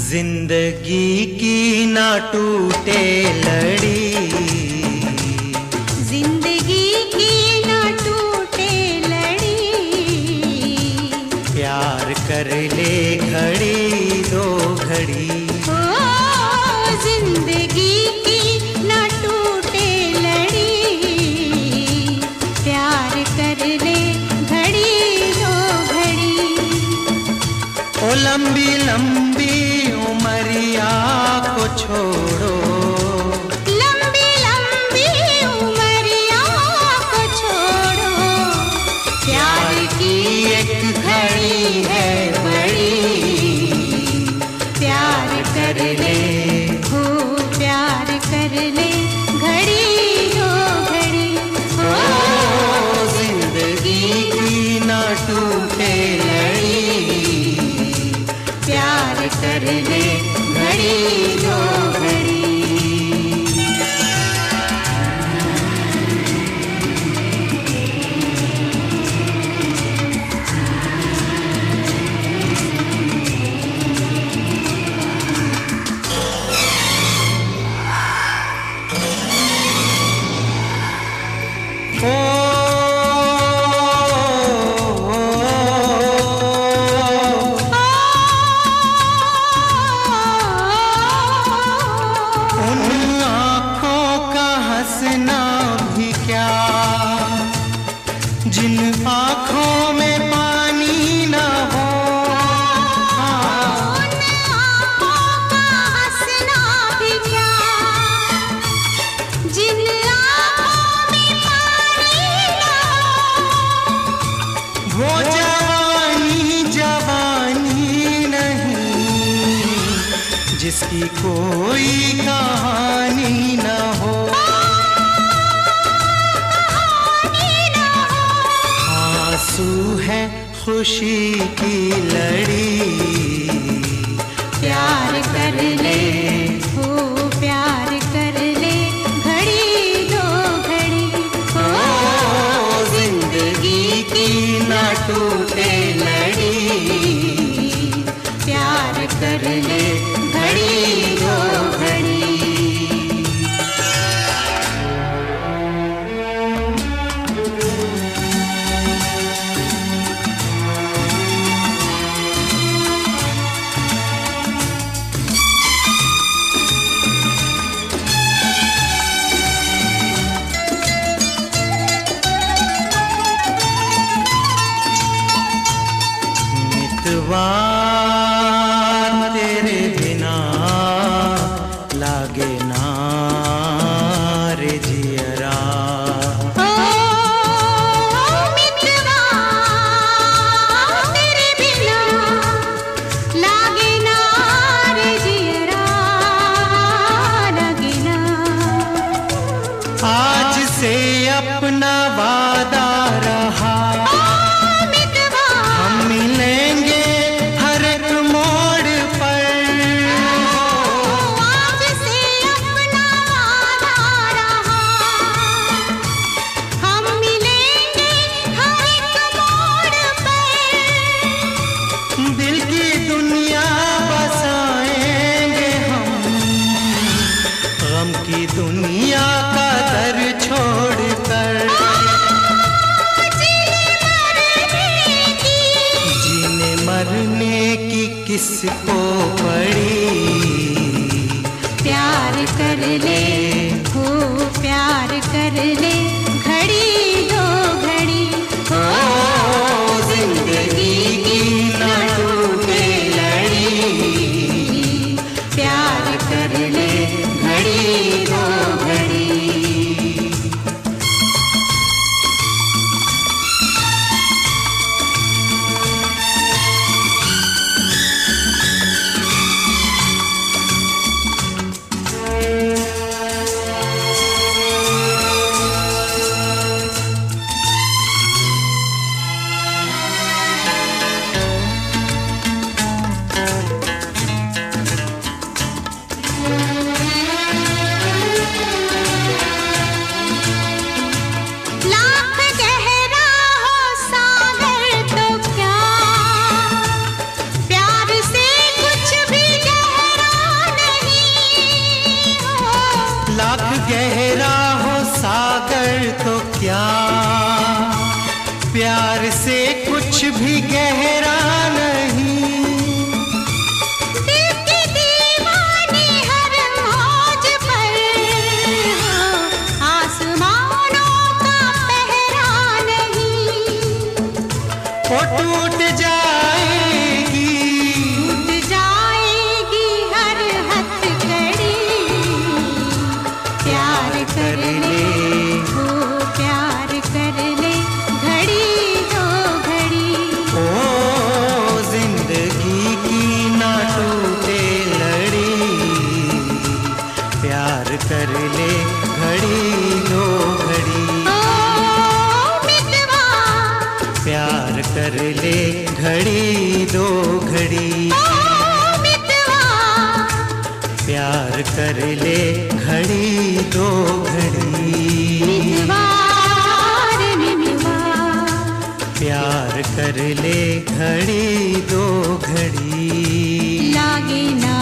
जिंदगी की ना टूटे लड़ी, जिंदगी की ना टूटे लड़ी, प्यार कर ले घड़ी दो घड़ी। ओ जिंदगी की ना टूटे लड़ी, प्यार कर ले घड़ी दो घड़ी। ओ लंबी लंबी उमरिया को छोड़ो, लंबी लंबी उमरिया को छोड़ो, प्यार की एक घड़ी है बड़ी, प्यार कर ले, हो प्यार कर ले घड़ी दो घड़ी। ओ जिंदगी की ना टूटे लड़ी, प्यार कर ले घड़ी दो घड़ी। जिन आँखों में पानी न हो, उन आँखों का हंसना भी क्या, जिन आँखों में पानी न हो, वो जवानी जवानी नहीं जिसकी कोई कहानी न हो। आंसू है खुशी की लड़ी, प्यार कर ले, हो प्यार कर ले घड़ी दो घड़ी। ओ जिंदगी की ना टूटे लड़ी, प्यार कर ले घड़ी दो घड़ी। तेरे बिना लागे ना रे जियरा, ओ मित्रवा तेरे बिना लागे ना रे जियरा, लागे ना। आज से अपना वादा रहा, हम मिलेंगे हर एक मोड़ पर। आज से अपना वादा रहा, हम मिलेंगे हर एक मोड़ पर। दिल की दुनिया बसाएंगे हम, गम की दुनिया का दर छोड़कर। जीने मरने की किसको पड़ी, प्यार कर ले, हो प्यार कर ले घड़ी दो घड़ी। ओ जिंदगी की ना टूटे लड़ी, प्यार कर ले घड़ी दो घड़ी। प्यार कर ले घड़ी दो घड़ी, मितवा रे मितवा, प्यार कर ले घड़ी दो घड़ी, लागे ना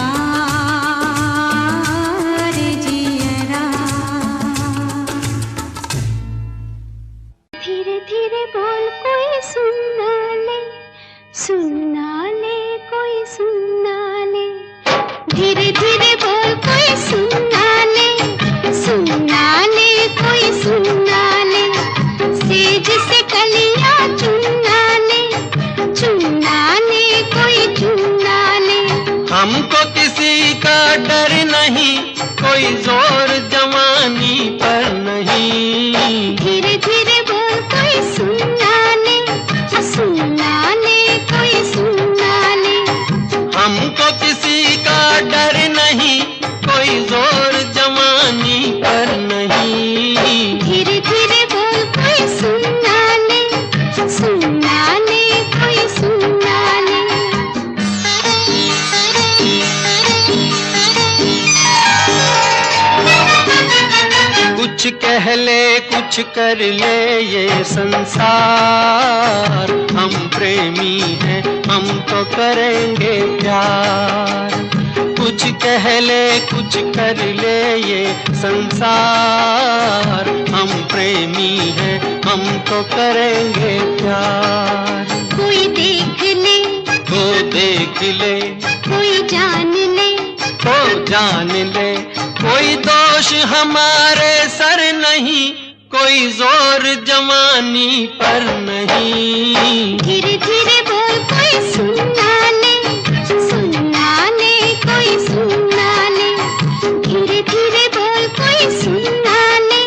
रे जियरा। धीरे धीरे बोल कोई सुनना ले, सुनना ले कोई सुनना ले, धीरे धीरे बोल कोई सुनना ले, सुनना ले कोई सुनना ले, सेज से कलियां चुनना ले, चुनना ले कोई चुनना ले। हमको किसी का डर नहीं, कोई जोर जवानी पर नहीं, धीरे धीरे बोल कोई सुनना ले, सुनना ले कोई सुनना ले। हमको किसी का डर नहीं, कोई जोर जवानी पर नहीं, धीरे धीरे बोल कोई सुनना ले, सुनना ले कोई सुनना ले। कुछ कह ले कुछ कर ले ये संसार, हम प्रेमी हैं हम तो करेंगे प्यार। कुछ कह ले कुछ कर ले ये संसार, हम प्रेमी हैं हम तो करेंगे प्यार। कोई देख ले तो देख ले, कोई जान ले, तो जान ले, कोई दोष हमारे सर नहीं, कोई जोर जवानी पर नहीं, धीरे धीरे बोल कोई सुनना ले, सुनना ले कोई सुनना ले, धीरे धीरे बोल कोई सुनना ले,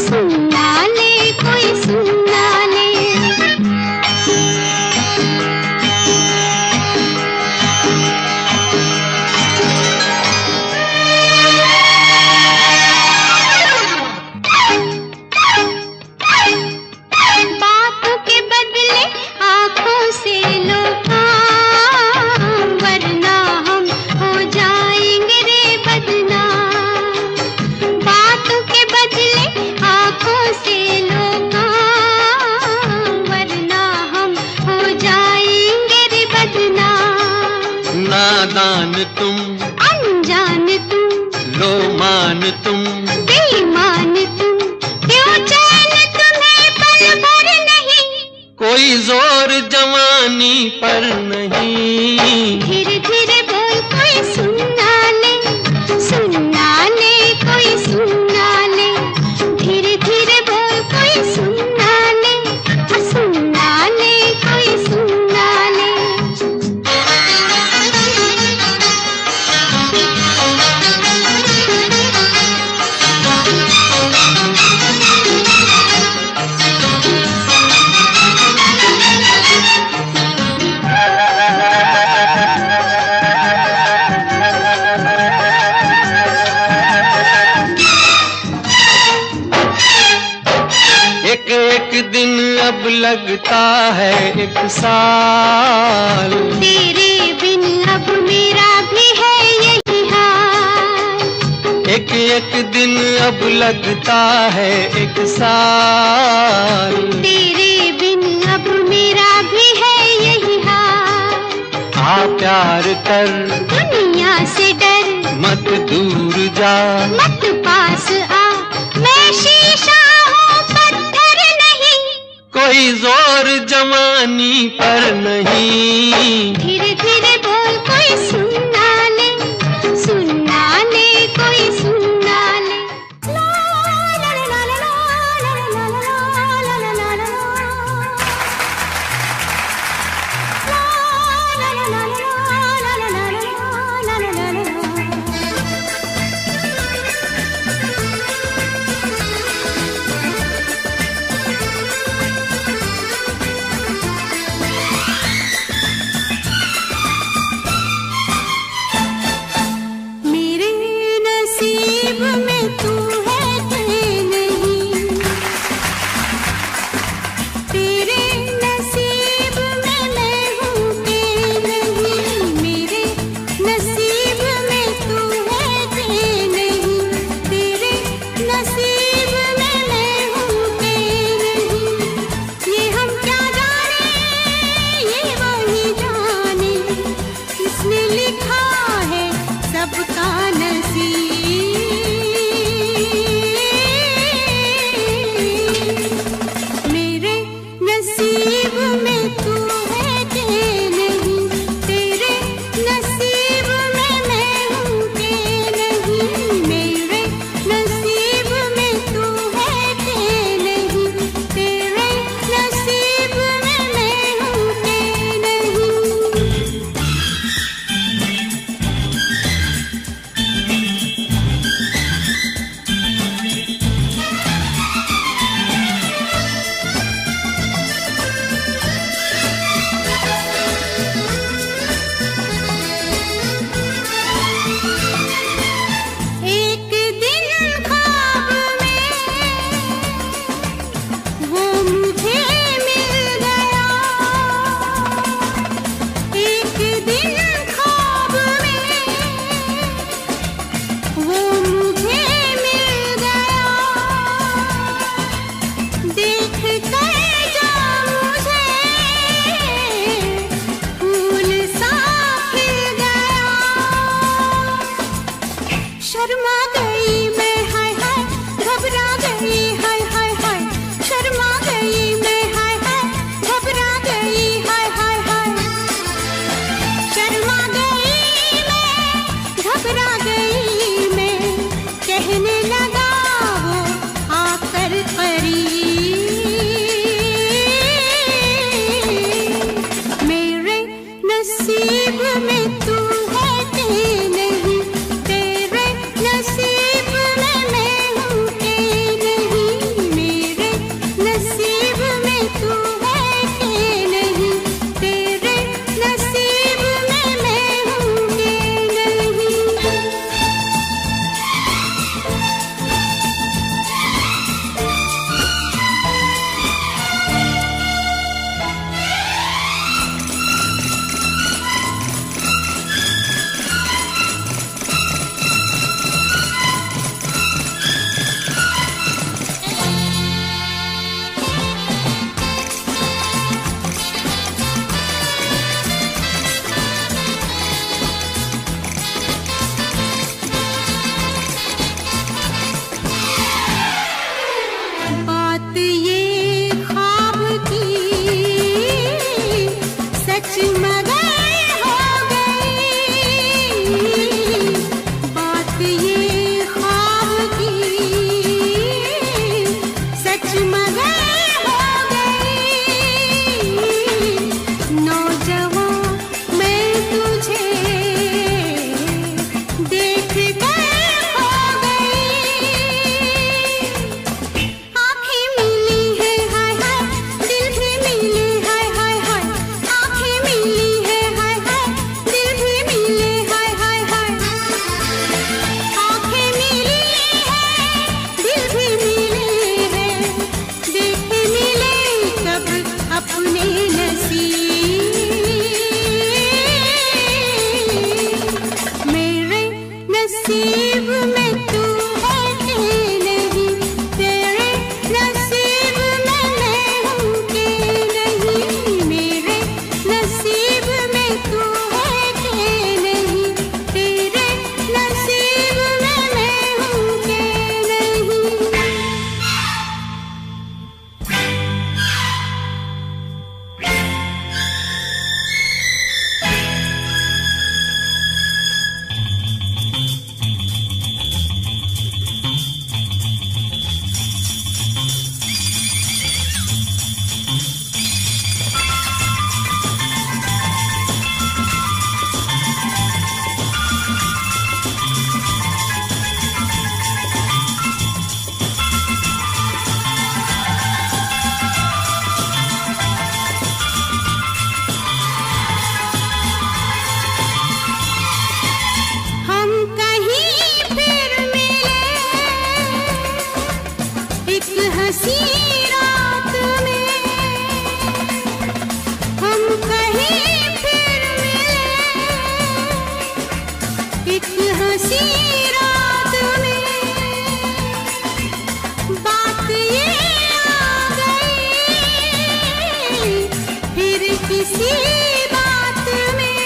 सुनना ले कोई सुनना ले। बातों के बदले आँखों से लो काम, वरना हम हो जाएंगे रे बदनाम। बातों के बदले आँखों से लो काम, वरना हम हो जाएंगे रे बदनाम। नादान तुम, अनजान तुम, लो मान तुम, बेईमान तुम, क्यों चैन तुम्हें पल भर नहीं, कोई जोर जवानी पर नहीं, धीरे धीरे बोल कोई सुनना ले, सुनना ले कोई सुनना ले, धीरे धीरे बोल कोई सुनना ले, सुनना ले कोई सुनना ले। एक एक दिन अब लगता है एक साल, तेरे बिन अब मेरा भी है यही हाल, एक एक दिन अब लगता है एक साल, तेरे बिन अब मेरा भी है यही हाल। आ प्यार कर दुनिया से डर, मत दूर जा, मत पास आ, मैं शीशा हूँ पत्थर नहीं, कोई जोर जवानी पर नहीं, धीरे धीरे बोल कोई सुनना ले, सुनना ले कोई सुनना ले। ला ला ला ला ला ला ला ला ला ला ला ला ला। ला ला ला ला ला ला ला ला ला ला ला ला। शर्मा गई मैं, हाय हाय घबरा गई, हाय हाय हाय शर्मा गई मैं, हाय हाय घबरा गई, हाय हाय हाय शर्मा गई मैं, घबरा गई मैं, कहने लगा वो आकर करीब, मेरे नसीब में तू है कि नहीं, तेरे नसीब में मैं हूँ कि नहीं, मेरे नसीब में तू है कि नहीं, तेरे नसीब में मैं हूँ कि नहीं। बात ये ख्वाब की सच मगर हो गई, बात ये ख्वाब की सच मगर हो गई, नौजवान मैं तुझे देख कर हो गई, आँखें मिली है हाय हाय दिल भी मिले, हाय हाय हाय आँखें मिली है हाय हाय दिल भी मिले, हाय हाय हाय आँखें मिली है दिल भी मिले हैं, देख मिले कब अपने नसीब, मेरे नसीब में तू है कि नहीं, तेरे नसीब में मैं हूँ कि नहीं, मेरे नसीब में तू है कि नहीं, तेरे नसीब में मैं हूँ कि नहीं। हम कहीं फिर मिले एक हंसी रात में, हम कहीं फिर मिले एक हंसी रात में, बात ये आ गई फिर किसी बात में,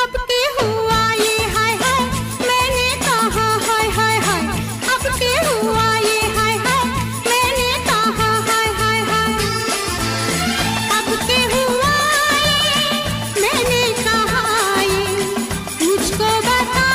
अब के हुआ ये हाय हाय मैंने कहा, हाय हाय हाय अब के हुआ ये हाय हाय मैंने कहा, हाय हाय हाय अब के हुआ ये मैंने कहा, ये मुझको बता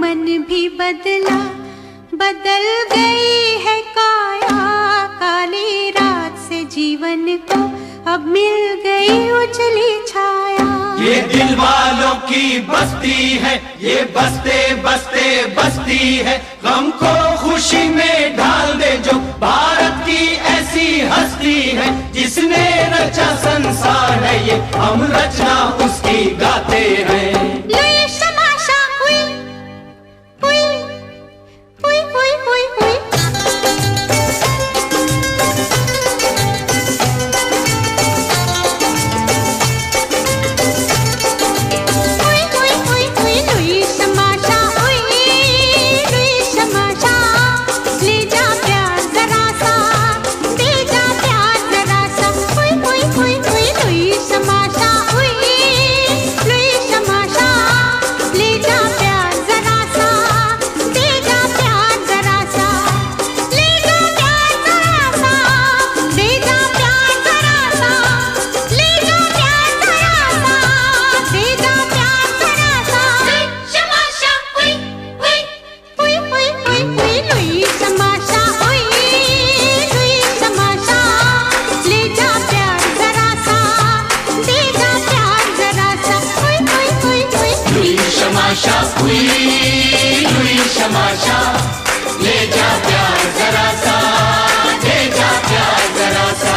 मन भी बदला, बदल गई है काया। काली रात से जीवन को अब मिल गई उजली छाया। ये दिल वालों की बस्ती है, ये बसते बसते बस्ती है। गम को खुशी में ढाल दे जो भारत की ऐसी हस्ती है। जिसने रचा संसार है ये, हम रचना उसकी गाते हैं। तमाशा ले जा प्यार जरा सा, ले जा प्यार जरा सा।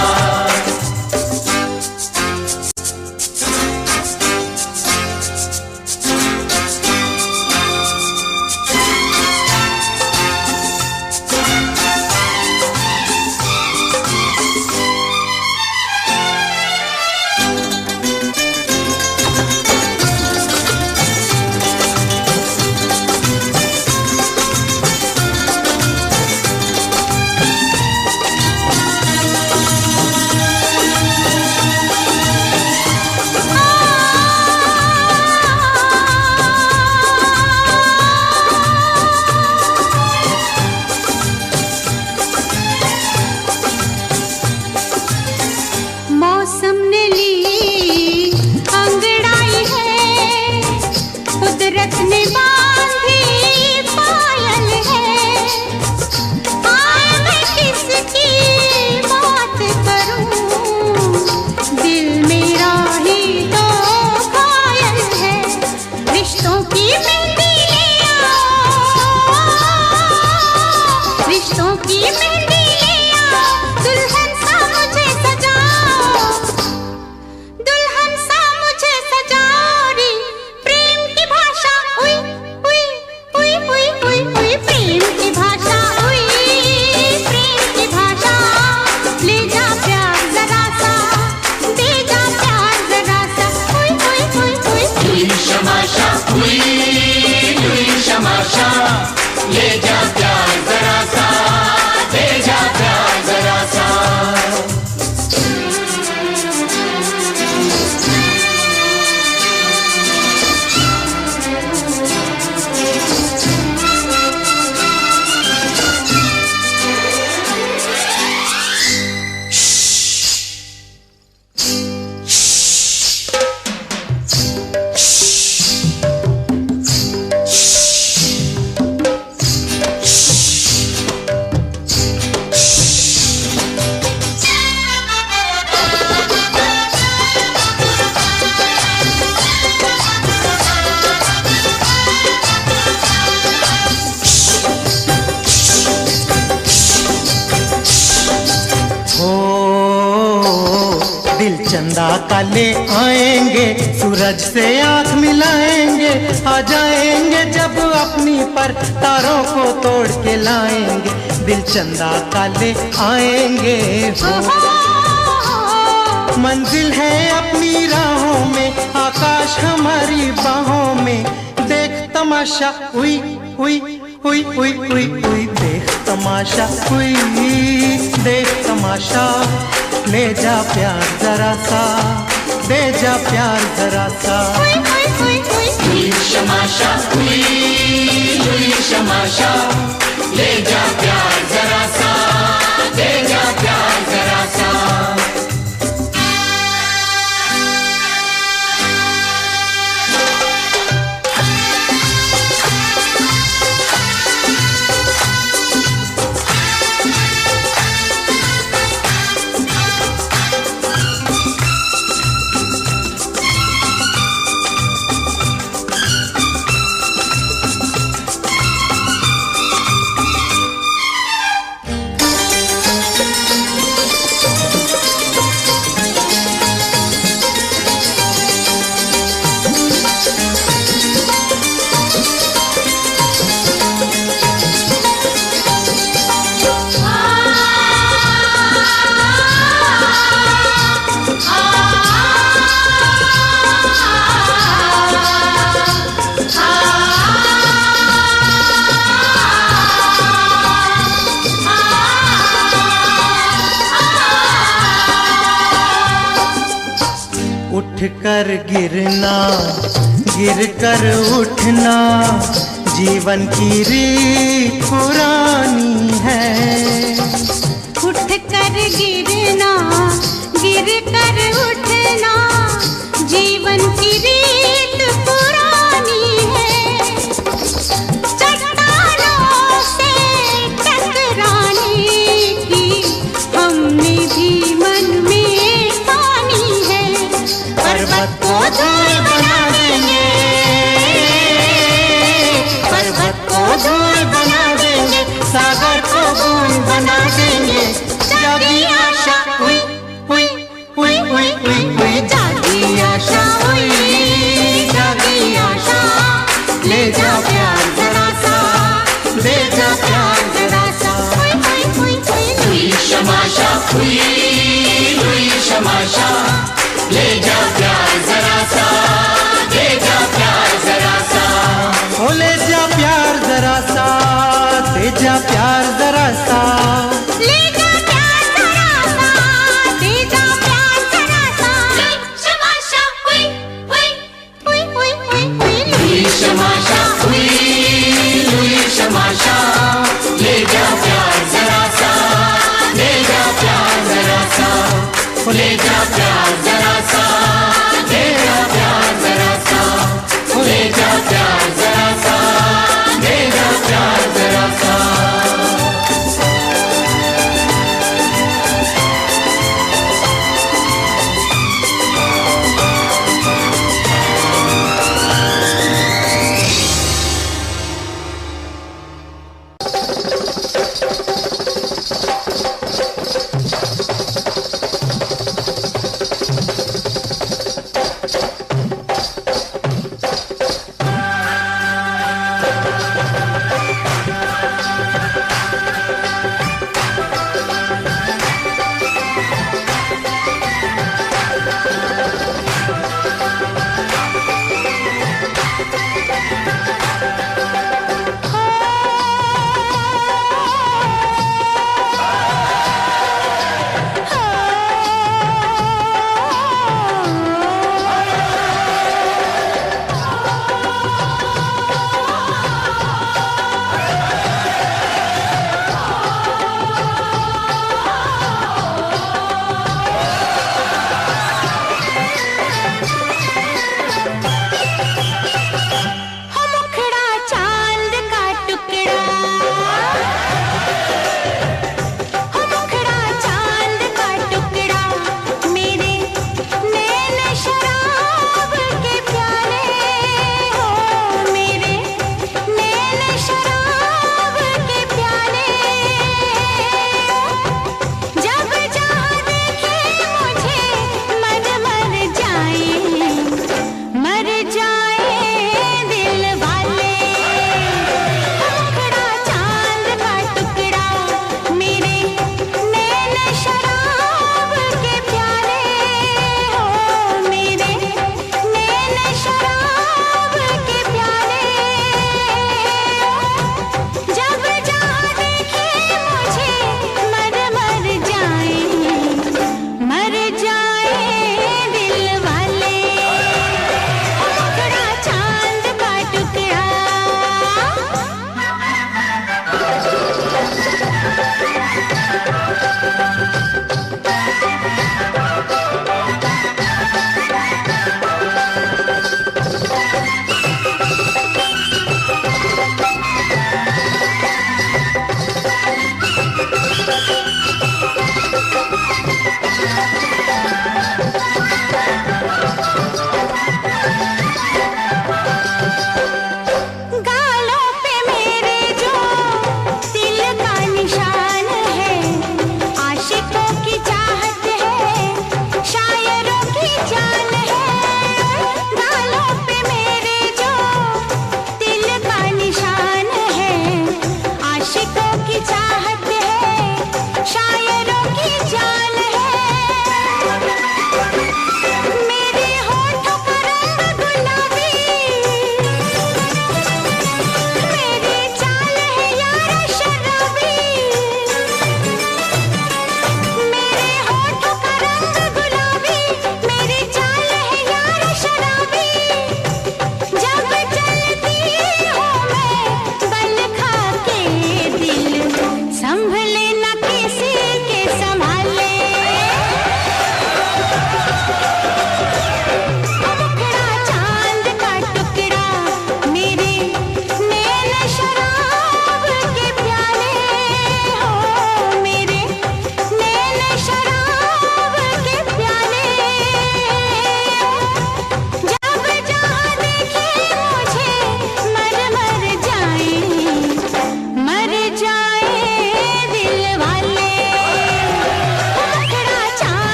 ले जा प्यार जरा सा, ले जा प्यार जरा सा। चंदा काले आएंगे, सूरज से आंख मिलाएंगे, आ जाएंगे जब अपनी पर तारों को तोड़ के लाएंगे। दिल चंदा काले आएंगे हो, मंजिल है अपनी राहों में, आकाश हमारी बाहों में। देख तमाशा हुई हुई हुई हुई हुई हुई, देख तमाशा हुई, देख तमाशा। ले जा प्यार जरा सा, दे जा प्यार जरा सा। हुई शमाशा हुई, हुई शमाशा। ले जा प्यार जरा सा, दे जा प्यार जरा सा। उठ कर गिरना, गिर कर उठना, जीवन की रीत पुरानी है। उठ कर गिरना, गिर कर उठना, जीवन की रीत पुरानी है। चट्टानों से टकराने की हमने भी मन में ठानी है। पर्वत को धूल बना देंगे, पर्वत को धूल बना देंगे, सागर को बूंद बना देंगे। जागी आशा हुई हुई हुई हुई हुई हुई, जागी आशा हुई, जागी आशा। ले जा प्यार जरा सा, ले जा प्यार जरा सा। हुई हुई हुई हुई हुई शमाशा हुई, हुई शमाशा। ले जा प्यार जरा सा, ले जा प्यार जरा सा। ओ ले जा प्यार जरा सा, दे जा प्यार जरा सा। ले जा प्यार जरा सा, दे जा प्यार जरा सा। शमाशा हुई हुई हुई हुई हुई हुई हुई शमाशा हुई, हुई शमाशा। ले जा प्यार जरा सा, ले जा प्यार जरा सा। ले जा प्यार जरा सा, ले जा प्यार जरा सा। ले जा प्यार जरा सा, ले जा प्यार जरा सा।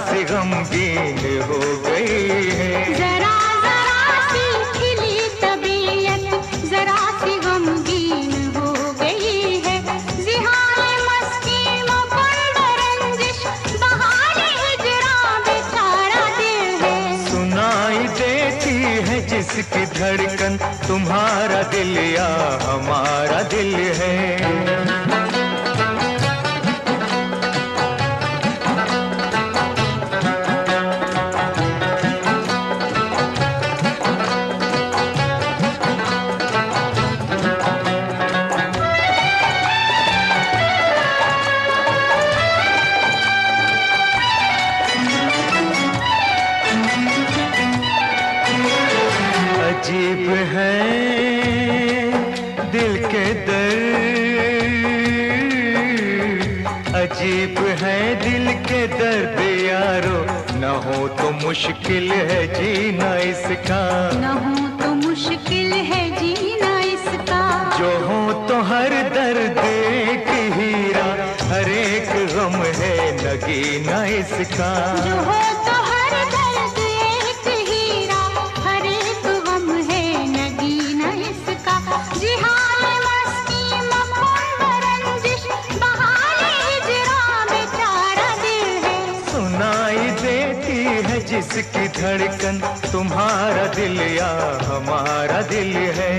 सी गमगीन हो गई है। जरा जरा सी खिली तबीयत जरा सी गमगीन हो गई है। जिहाने मस्ती मुकुंद रंजिश बहाने हिजरा बेचारा दिल है। सुनाई देती है जिसकी धड़कन तुम्हारा दिल या हमारा दिल है। अजीब है दिल के दर्द, अजीब है दिल के दर्द यारो, न हो तो मुश्किल है जीना इसका। न हो तो मुश्किल है जीना इसका। जो हो तो हर दर्द एक हीरा, हर एक गम है नगीना इसका। जो हो तो हर दर्द एक हीरा, हर एक गम है नगीना इसका। जिहाने मस्ती मुकुंद रंजिश बहाने हिजरा बेचारा दिल है। सुनाई देती है जिसकी धड़कन तुम्हारा दिल या हमारा दिल है।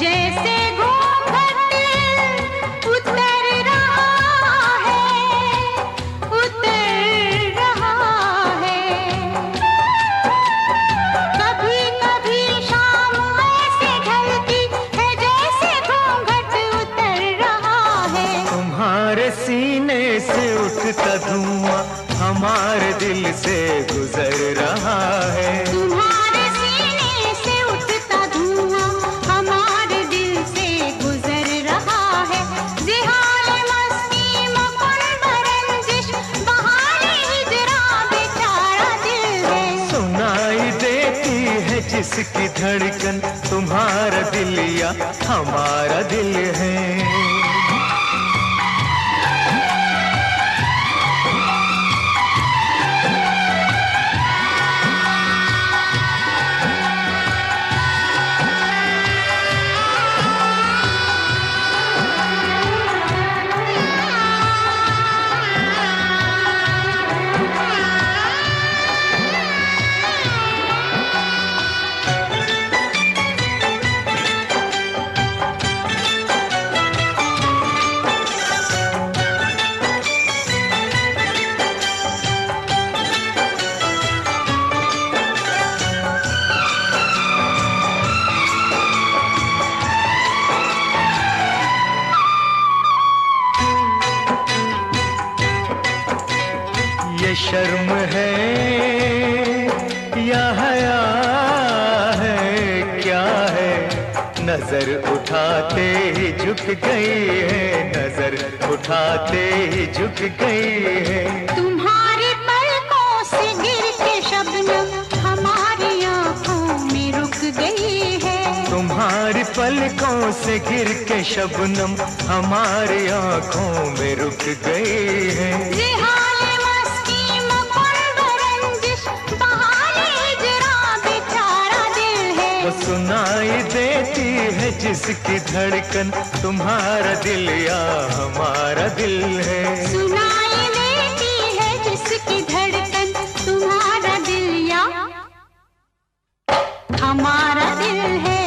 जैसे घूंघट उतर रहा है, उतर रहा है। कभी कभी शाम ऐसे ढलती है जैसे घूंघट उतर रहा है। तुम्हारे सीने से उठता धुआं हमारे दिल से गुजर रहा है। तुम्हारे सीने से उठता धुआं हमारे दिल से गुजर रहा है। जिहाने मस्ती मुकुंद रंजिश बहाने हिजरा बेचारा दिल है। सुनाई देती है जिसकी धड़कन तुम्हारा दिल या हमारा दिल है। ये शर्म है या हया है क्या है, नजर उठाते ही झुक गई है, नजर उठाते ही झुक गई है। तुम्हारी पलकों से गिर के शबनम हमारी आंखों में रुक गई है। तुम्हारी पलकों से गिर के शबनम हमारी आंखों में रुक गई है। जिहाने मस्ती मुकुंद रंजिश बहाने हिजरा बेचारा दिल है। वो सुनाई देती है जिसकी धड़कन तुम्हारा दिल या हमारा दिल है। सुनाई देती है जिसकी धड़कन तुम्हारा दिल या हमारा दिल है।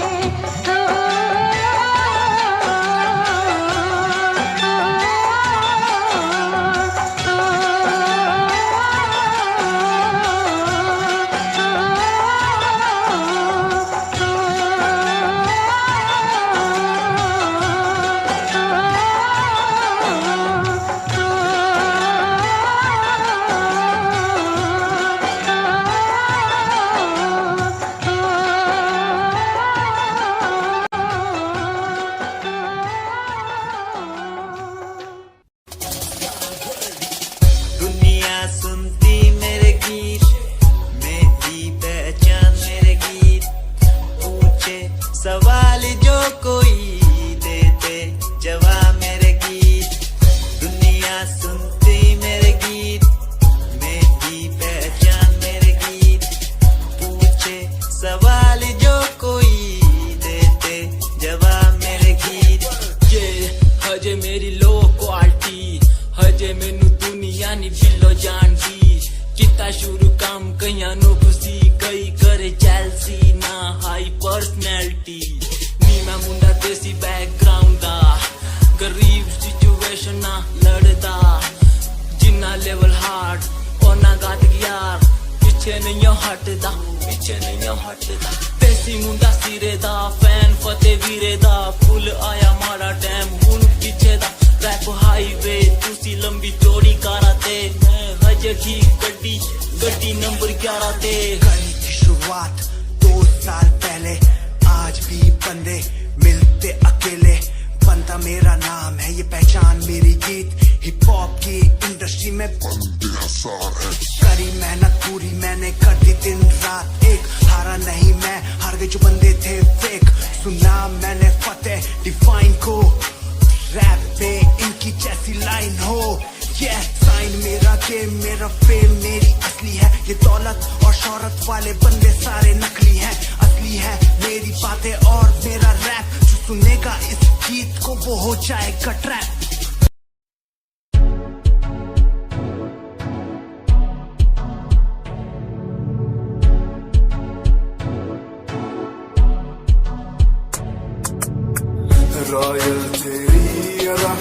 कई करे चैल्सी ना हाई पर्सनैलिटी नी मैं मुंडा देसी बैकग्राउंड दा गरीब सिचुएशन ना लड़दा जिन्ना लेवल हार्ड और ना गात यार पीछे नहीं हटदा देसी मुंडा सिरे दा फैन फते वीरे दा फुल आया माड़ा टाइम हुन पीछे दा रैप हाईवे तुसी लंबी चौड़ी कारा ते मैं हजे ठीक गड्डी नंबर 11 ते करी थी शुरुआत 2 साल पहले आज भी बंदे मिलते अकेले बनता मेरा नाम है ये पहचान मेरी गीत हिप हॉप की इंडस्ट्री में करी मेहनत पूरी मैंने कर दी दिन रात एक हारा नहीं मैं हार गए जो बंदे थे फेक सुना मैंने फतेह डिफाइन को रैप पे इनकी जैसी लाइन हो ये साइन मेरा गेम मेरा फेम मेरी असली है ये दौलत और शोहरत वाले बंदे सारे नकली हैं असली है मेरी बातें और मेरा रैप जो सुनेगा इस गीत को वो हो जाएगा ट्रैप रॉयल तेरी अदा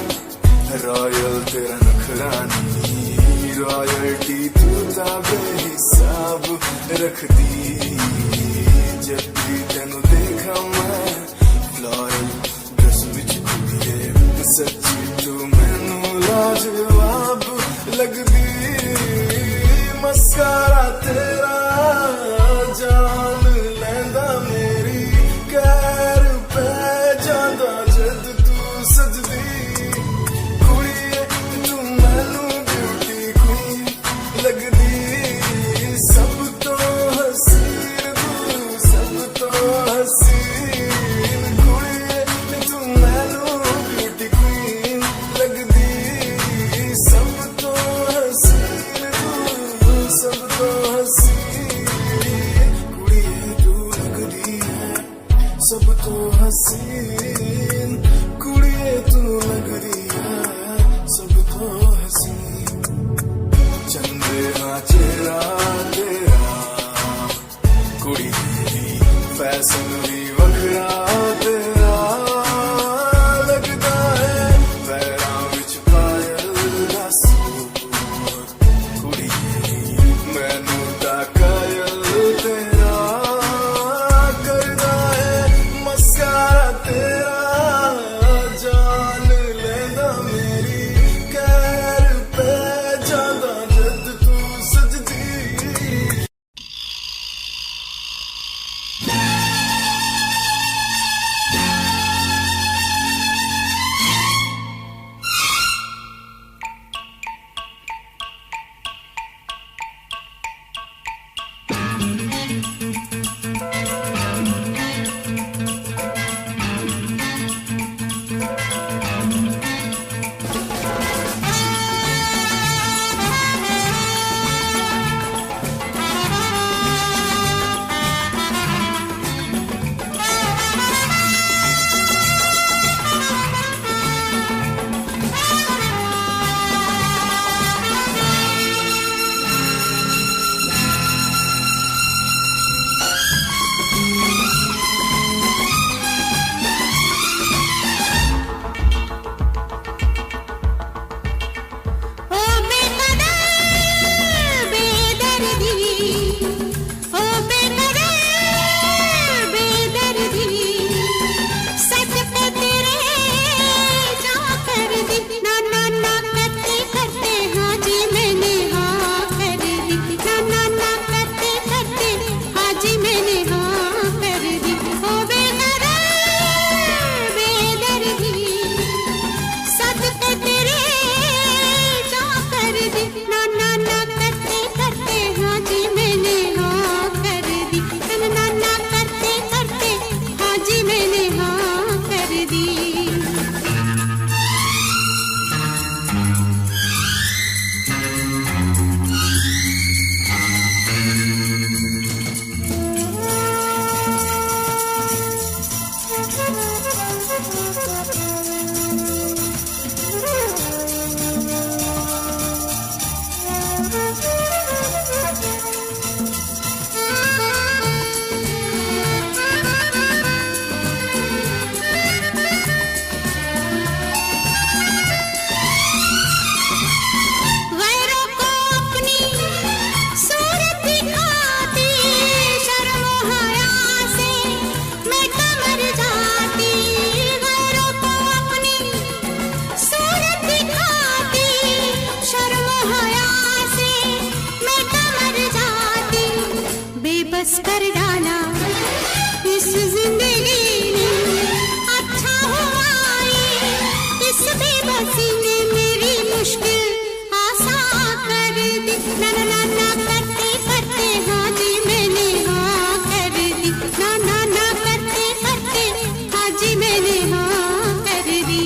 रॉयल तेरा नखरानी रॉयल्टी तू ताबे हिसाब रख दी जब भी तेनू देखा मैं फ्लोरल ड्रेस विच कुड़िए सच्ची तू मैनू लाजवाब लगदी मस्कारा तेरा जान लैंदा मेरी कैर पे जांदा जद तू सजदी कुड़िए तू मैनू ब्यूटी क्वीन लगदी सब तो हसीन तू सब तो हसीन कुड़िए तू मैनू ब्यूटी क्वीन लगदी सब तो हसीन तू सब तो हसीन कुड़िए तू लगदी है सब तो हसीन कुड़िए तू लगदी है सब तो हसीन चंदे हाँ चेहरा तेरा कुड़ी दी फैशन भी वखरा तेरा लगदा है पैरां विच पायल दा सूर कुड़ी मैनू ता कायल तेरा करदा है मस्कारा तेरा जान लेंदा मेरी कैर पे जांदा जद तू सजदी बस कर डाला इस जिंदगी ने, अच्छा हुआ ये इस बेबसी ने मेरी मुश्किल आसान कर दी। ना ना ना ना करते करते हाँ जी मैंने हाँ कर दी। ना ना ना करते करते हाँ जी मैंने हाँ कर दी।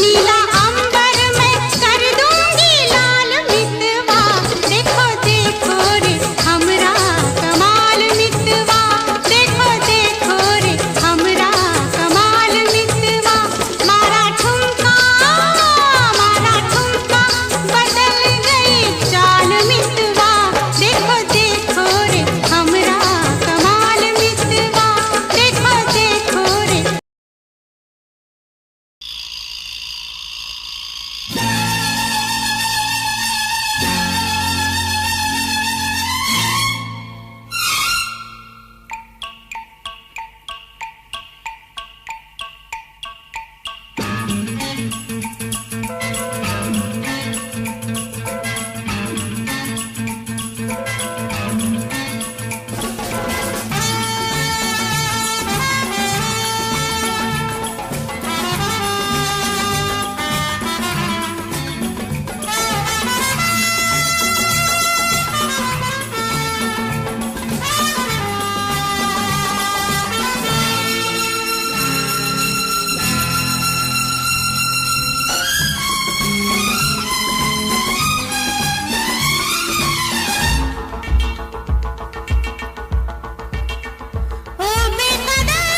नीला अंबर में कर दूंगी लाल मितवा। देखो देखो रे हमरा कमाल मितवा। देखो देखो रे हमरा कमाल मितवा। मारा ठुमका बदल गई चाल मितवा। देखो देखो रे हमरा कमाल मितवा। देखो देखो रे ओ बेकदर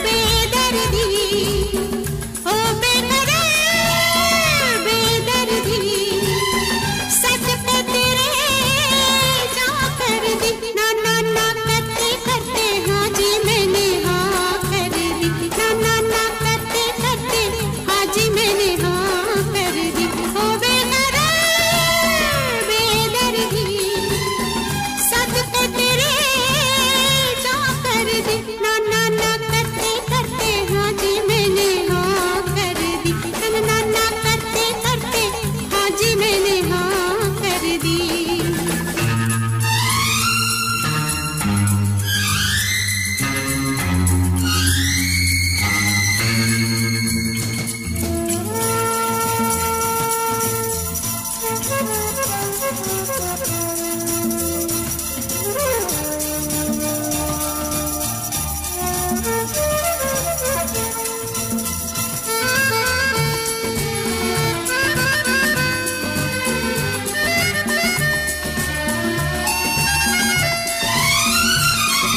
बेदर्दी, ओ बेकदर बेदर्दी, सच पे तेरे जा कर दी। ना ना ना करते करते हाँ जी मैंने हाँ कर दी। ना ना ना करते करते हाँ जी मैंने हाँ कर दी। ओ बेकदर बेदर्दी, सच पे तेरे जा कर दी। ना ना ना करते करते हाँ जी मैंने हाँ कर दी। ना ना ना करते करते हाँ जी मैंने हाँ कर दी।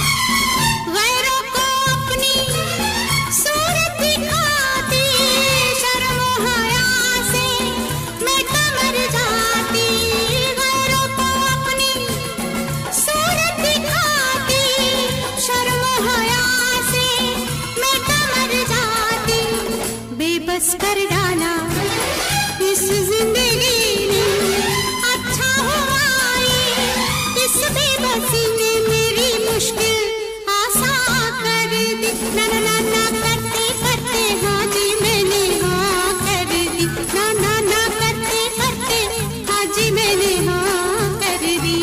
गैरों को अपनी सूरत दिखाती, शर्म हया से मैं कमर जाती। गैरों को अपनी सूरत दिखाती, शर्म हया से मैं कमर जाती। बेबस कर डाला इस जिंदगी ने, अच्छा हुआ ये इस बेबसी ने मेरी मुश्किल आसान कर दी। ना ना ना ना करते करते हाँ जी मैंने हाँ कर दी। ना ना ना करते करते हाँ जी मैंने हाँ कर दी।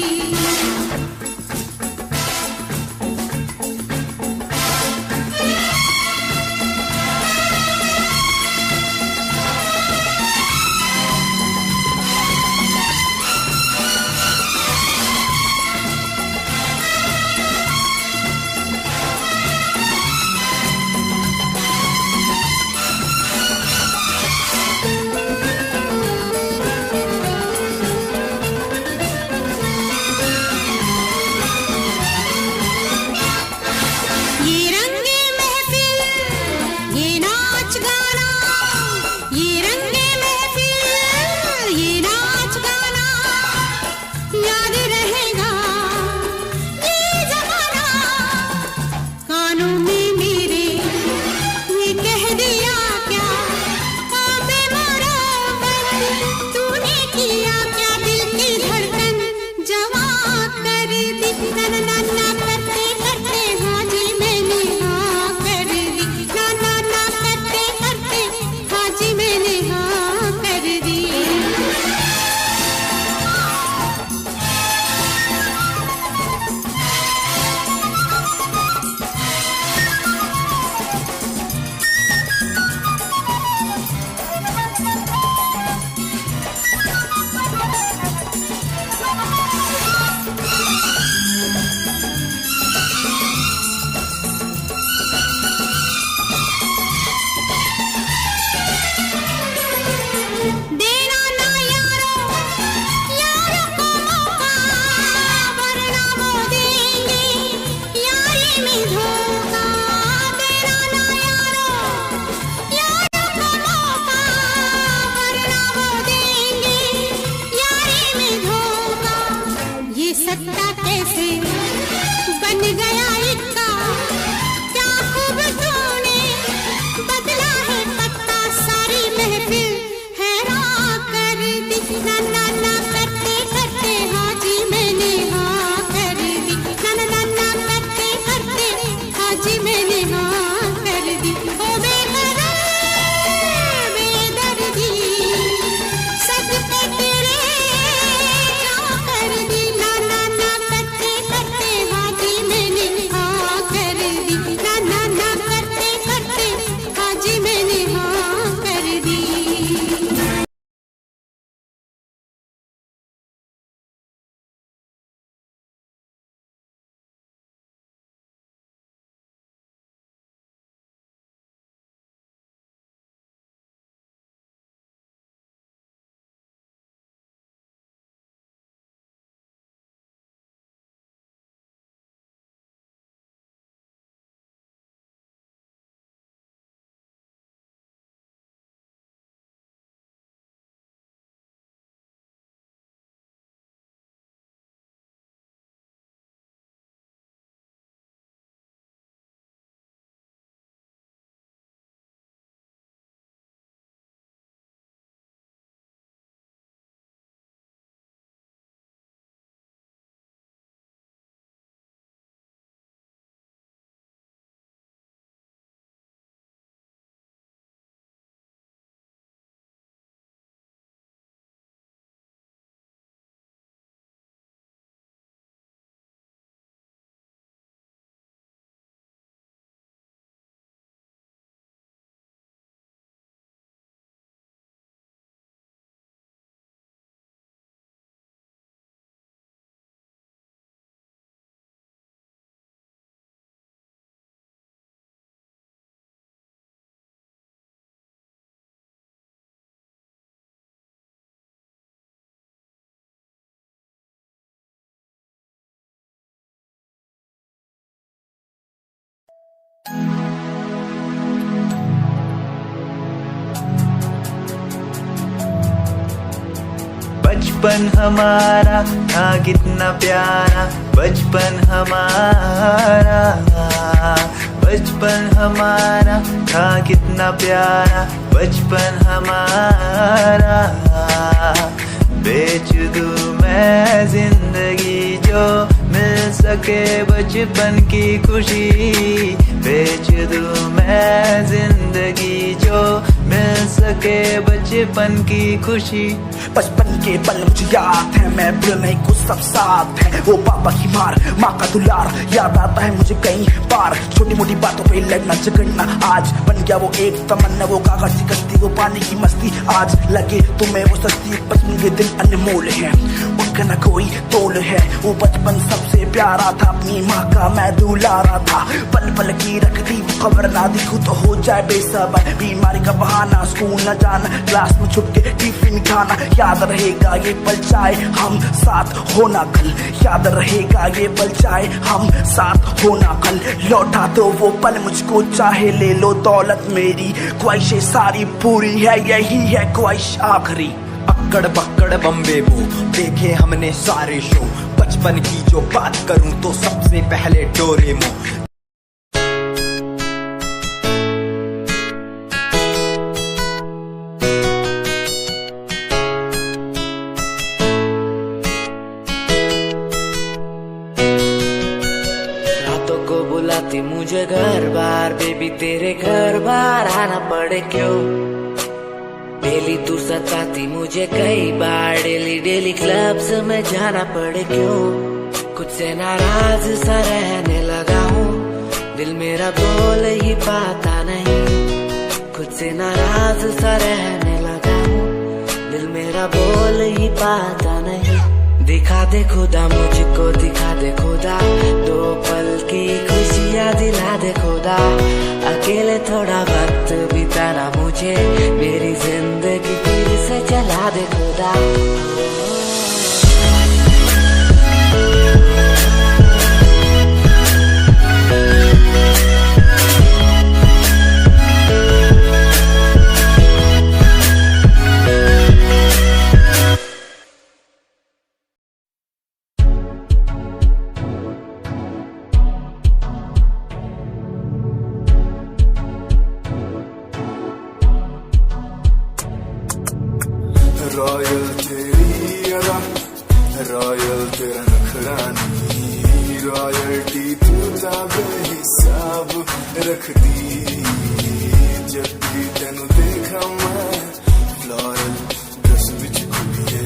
बचपन हमारा था कितना प्यारा, बचपन हमारा, बचपन हमारा था कितना प्यारा, बचपन हमारा। बेच दूं मैं जिंदगी जो मिल सके बचपन की खुशी, बेच दूं मैं जिंदगी जो मिल सके बचपन की खुशी। बचपन के पल मुझे याद है, मैं भूल नहीं कुछ सब साथ है। वो पापा की मार, माँ का दुलार याद आता है मुझे कई बार। छोटी मोटी बातों पे लड़ना झगड़ना आज बन गया वो एक तमन्ना, वो कागज की कश्ती, वो पानी की मस्ती। आज लगे तुम्हें वो सस्ती, बचपन के दिन अनमोल है, उनका न कोई तोल है। वो बचपन सबसे प्यारा था, अपनी माँ का मैं दुलारा था। पल पल की रखती वो खबर, ना दिखूं तो हो जाए बेसबर। बीमारी का बहाना, स्कूल न जाना, क्लास में छुप के टिफिन खाना। याद रहेगा ये पल चाहे हम साथ होना कल, याद रहेगा ये पल चाहे हम साथ होना कल। लौटा दो वो पल मुझको, चाहे ले लो दौलत मेरी। ख्वाहिशें सारी पूरी है, यही है ख्वाहिश आखिरी। अक्कड़ बक्कड़ बम्बे वो देखे हमने सारे शो। बचपन की जो बात करूं तो सबसे पहले डोरेमोन। बुलाती मुझे घर बार, बेबी तेरे घर बार आना पड़े क्यों। डेली तू सताती मुझे कई बार, डेली डेली क्लब्स में जाना पड़े क्यों। खुद से नाराज सा रहने लगा हूँ, दिल मेरा बोल ही पाता नहीं। खुद से नाराज सा रहने लगा हूँ, दिल मेरा बोल ही पाता नहीं। दिखा दे खुदा मुझको, दिखा दे खुदा, दो पल की खुशियाँ दिला दे खुदा। अकेले थोड़ा वक्त बिताना मुझे, मेरी जिंदगी फिर से चला दे खुदा। रॉयल तेरी अदा, रॉयल तेरा नखरानी, रॉयल्टी तू जाबे हिसाब रखदी। जब भी तेनू देखा मैं फ्लोरल ड्रेस विच कुड़िए,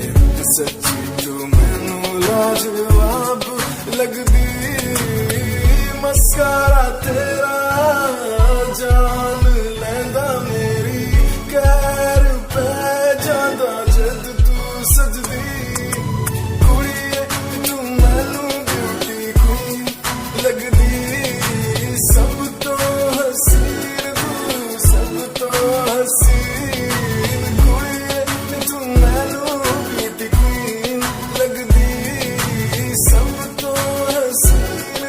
सच्ची तू मैनू लाजवाब लगदी। मस्कारा तेरा जान लैंदा मेरी, कैर पे जादा जद तू सजदी। कुड़िए तू मैनू ब्यूटी क्वीन लगदी, सब तो हसीन तू, सब तो हसीन। कुड़िए तू मैनू ब्यूटी क्वीन लगदी, सब तो हसीन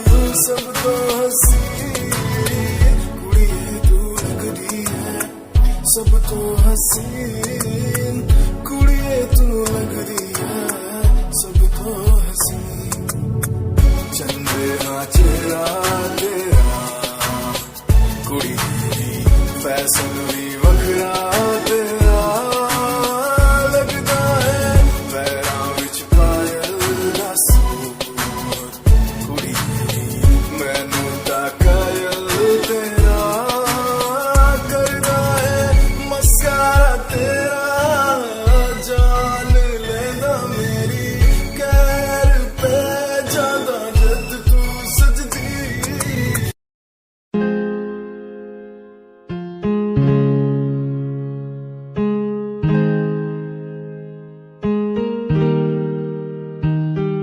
तू, सब तो हसीन। कुड़िए तू लगदी है सब तो हसीन, कुड़िए तू लगदी है सब तो हसीन। चंद्रमा चेहरा तेरा, कुड़ी तेरी फैशन भी वखरा तेरा। लगदा है पैरां विच पायल दा सूट, कुड़ी तेरी मैनू ता कायल तेरा। करदा है मस्कारा तेरा, जान लेना मेरी, कैर पे जादा जद तू सजदी।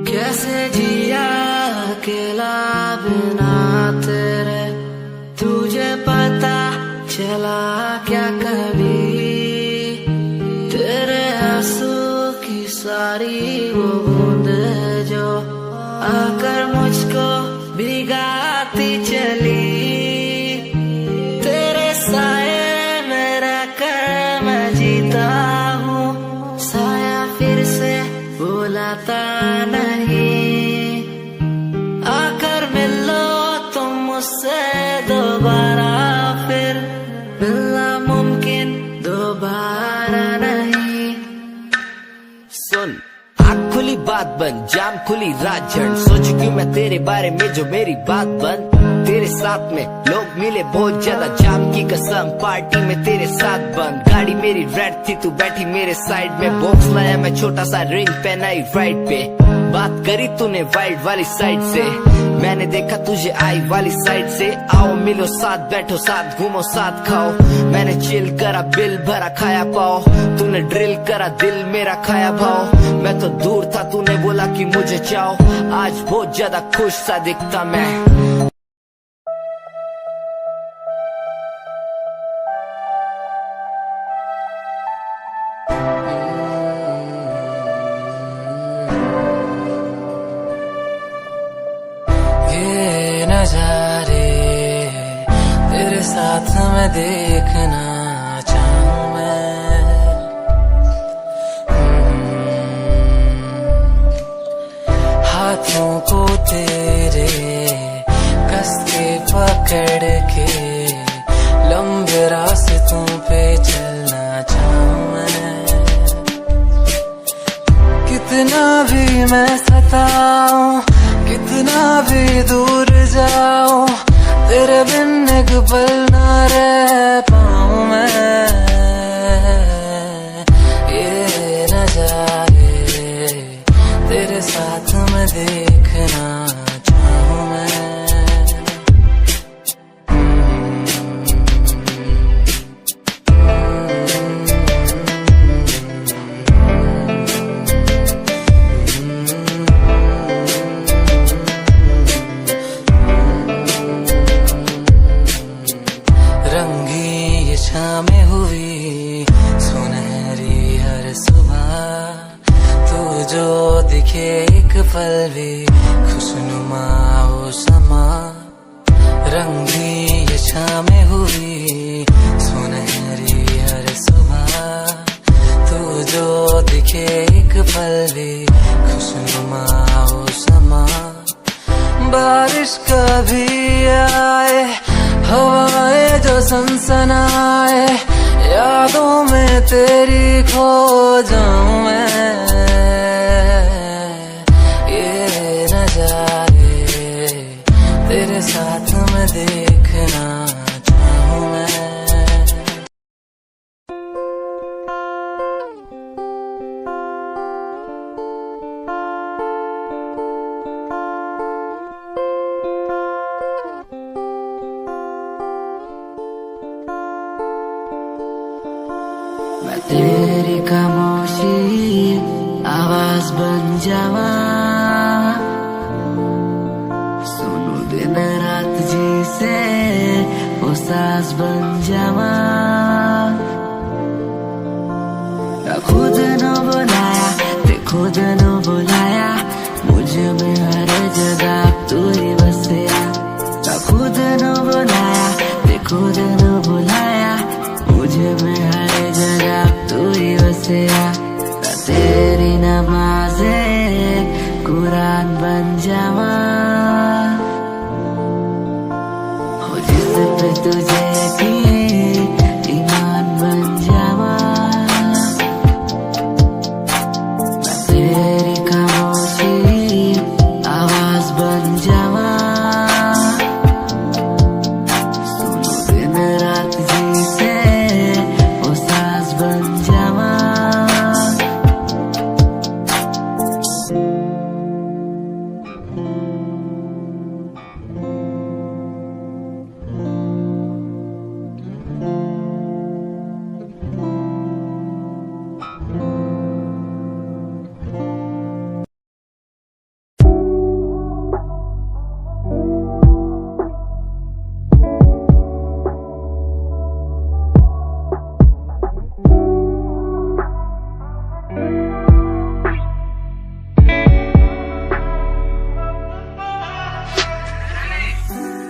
कैसे जिया अकेला बिना तेरे, तुझे पता चला क्या कभी। तेरे आंसू की सारी वो बूंद जो आकर मुझको भिगाती चली। तेरे साए में रह दोबारा नहीं। सुन, आँख खुली बात बन, जाम खुली रात झड़, सोच क्यों मैं तेरे बारे में जो मेरी बात बन। तेरे साथ में लोग मिले बहुत ज्यादा, जाम की कसम पार्टी में तेरे साथ बंद। गाड़ी मेरी रेड थी, तू बैठी मेरे साइड में, बॉक्स लाया मैं छोटा सा, रिंग पहनाई राइट पे। बात करी तूने वाइड वाली साइड से, मैंने देखा तुझे आई वाली साइड से। आओ मिलो साथ, बैठो साथ, घूमो साथ, खाओ। मैंने चिल करा, बिल भरा, खाया पाओ। तूने ड्रिल करा, दिल मेरा खाया भाव। मैं तो दूर था, तूने बोला कि मुझे चाहो। आज बहुत ज्यादा खुश सा दिखता मैं। नजारे तेरे साथ में देखना चाहूं मैं। हाथों को तेरे कस के पकड़ के लंबे रास्तों पे चलना चाहूं मैं। कितना भी मैं सताऊं, कितना भी दूर जाऊं, तेरे बिन एक पल ना रह पाऊं मैं। ये नजारे तेरे साथ में देखना चाहूं मैं। में हुई सुनहरी हर सुबह, तू जो दिखे एक पल भी खुशनुमा हो समा। रंगी ये शामें हुई सुनहरी हर सुबह, तू जो दिखे एक पल भी खुशनुमा हो समा। बारिश कभी आए, हवाएं जो सनसनाए, यादों में तेरी खो जाऊं मैं। ये नजारे तेरे साथ में देखना चाहूं मैं। मैं तेरी खामोशी आवाज बन जावा, सुनू दिन रात जी से वो सांस बन जावा। खुद न बुलाया, ते खुद न बुलाया, मुझे में हर जगह तू ही बसया। खुद न बुलाया, ते खुद न बुलाया, मुझे में हर जगह तू ही बसया। तेरी नमाज़े कुरान बन जावा, हो जिस पे तुझे की ईमान बन जावा। मैं तेरी खामोशी आवाज बन जावा, सुनो दिन रात जी से वो सांस बन जावा।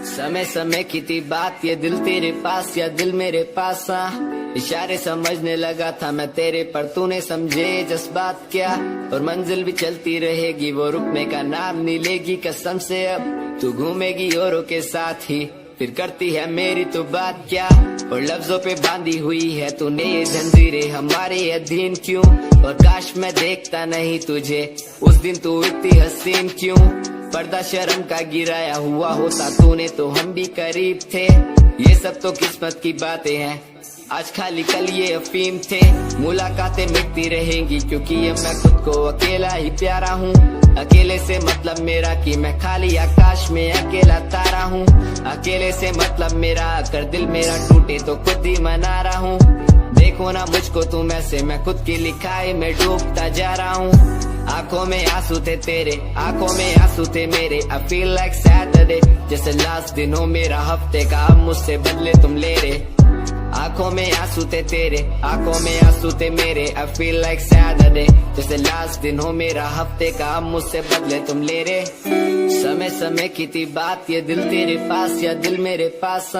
समय समय की थी बात, ये दिल तेरे पास या दिल मेरे पास। इशारे समझने लगा था मैं तेरे, पर तूने समझे जज्बात क्या। और मंजिल भी चलती रहेगी, वो रुकने का नाम नहीं लेगी कसम से। अब तू घूमेगी औरों के साथ ही, फिर करती है मेरी तो बात क्या, और लफ्जों पे बांधी हुई है तूने ये जंजीरें हमारे अधीन क्यों। और काश मैं देखता नहीं तुझे उस दिन, तू इतनी हसीन क्यों। पर्दा शर्म का गिराया हुआ होता तूने तो हम भी करीब थे। ये सब तो किस्मत की बातें हैं, आज खाली कल ये अफीम थे। मुलाकातें मिटती रहेंगी क्योंकि अब मैं खुद को अकेला ही प्यारा हूँ। अकेले से मतलब मेरा कि मैं खाली आकाश में अकेला तारा हूँ। अकेले से मतलब मेरा अगर दिल मेरा टूटे तो खुद ही मना रहा हूँ। देखो ना मुझको तुम ऐसे, मैं खुद की लिखाई में डूबता जा रहा हूँ। आंखों में आंसू थे तेरे, आंखों में आंसू थे मेरे। I feel like Saturday, जैसे लास्ट दिन हो मेरा हफ्ते का, अब मुझसे बदले तुम ले रहे। आंखों में आंसू थे तेरे, आंखों में आंसू थे मेरे। I feel like Saturday, जैसे लास्ट दिन हो मेरा हफ्ते का, अब मुझसे बदले तुम ले रहे। समय समय की थी बात, ये दिल तेरे पास या दिल मेरे पास।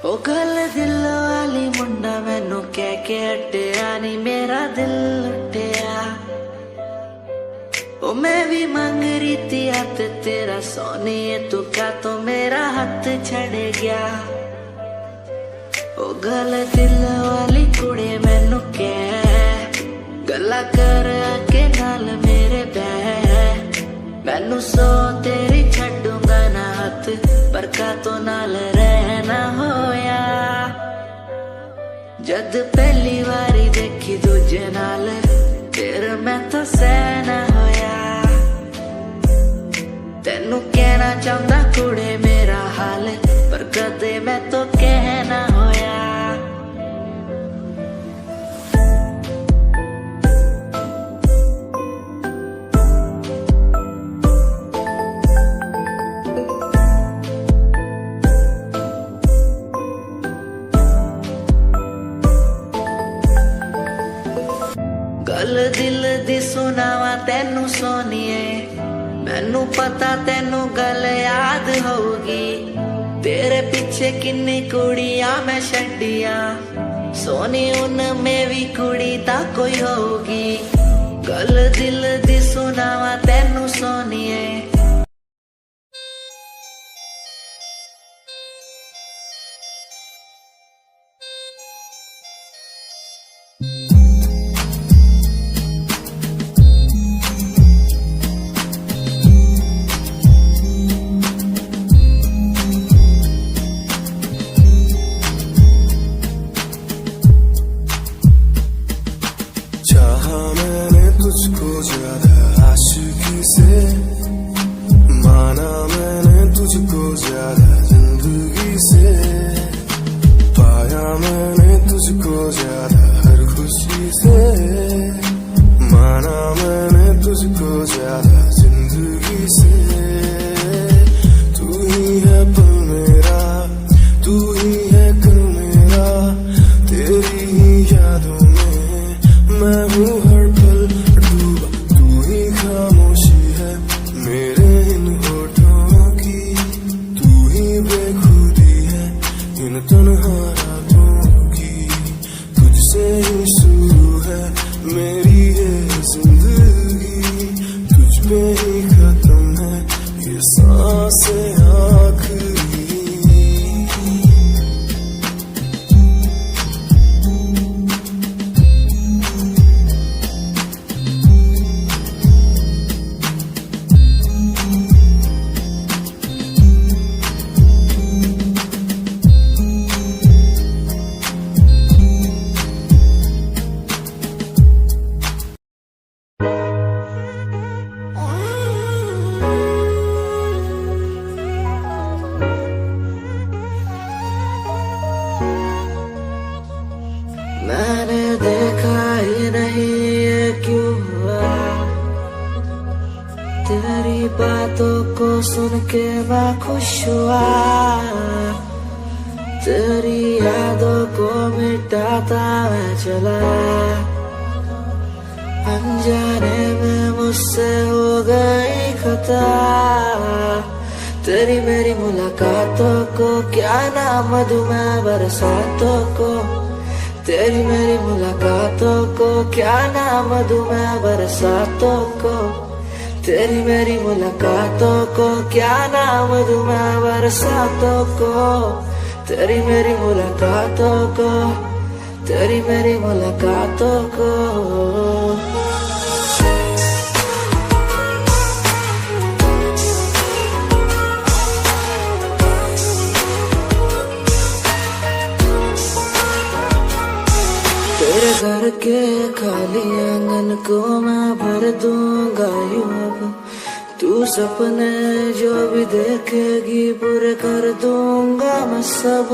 ओ गल दिल वाली मुंडा मैनू कह के हटिया नी मेरा दिल लुटिया। ओ मैं भी मांग रही थी हाथ तेरा सोनिए, तू क्या तो मेरा हाथ छड़ गया। ओ गल दिल वाली कुड़ी मैनू कह गल्ला कर के नाल मेरे बह। मैनू सो तेरी छड़ूंगा ना हाथ, पर का तो नाल रहना होया। जद पहली बारी देखी दूजे नाल, फिर मैं तो सहना होया। तेनू कहना चाहता कुड़े मेरा हाल, पर कदे मैं तो कहना होया। गल दिल दी सुनावा तेनू सोनिए, मैनू पता तेनू गल याद होगी। तेरे पीछे किन्नी कुड़ियां मैं छड्डियां, सोनी उनमें भी कुड़ी ता कोई होगी। गल दिल दी सुनावा तेनू सोनिए। चाहा मैंने तुझको ज्यादा आशिकी से, माना मैंने तुझको ज्यादा जिंदगी से। पाया मैंने तुझको ज्यादा हर खुशी से, माना मैंने तुझको ज्यादा जिंदगी से। तू ही है पल मेरा, तू ही है कल मेरा, तेरी ही यादों मैं हूँ हर पल डूबा। तू ही खामोशी है मेरे इन होठों की, तू ही बेखुदी है इन तन्हा रातों की। तुझसे ही शुरू है मेरी ये जिंदगी, तुझ पे ही खत्म है ये सांसें आखिरी। मैंने देखा ही नहीं ये क्यों हुआ, तेरी बातों को सुन के मैं खुश हुआ। तेरी यादों को मिटाता मैं चला, अनजाने में मुझसे हो गई खता। तेरी मेरी मुलाकातों को क्या नाम दूं मैं बरसातों को, तेरी मेरी मुलाकातों को क्या नाम दूं मैं बरसातों को, तेरी मेरी मुलाकातों को क्या नाम दूं मैं बरसातों को, तेरी मेरी मुलाकातों को, तेरी मेरी मुलाकातों को। तेरे घर के खाली आंगन को मैं भर दूंगा यूं अब, तू सपने जो भी देखेगी पूरे कर दूंगा मैं सब।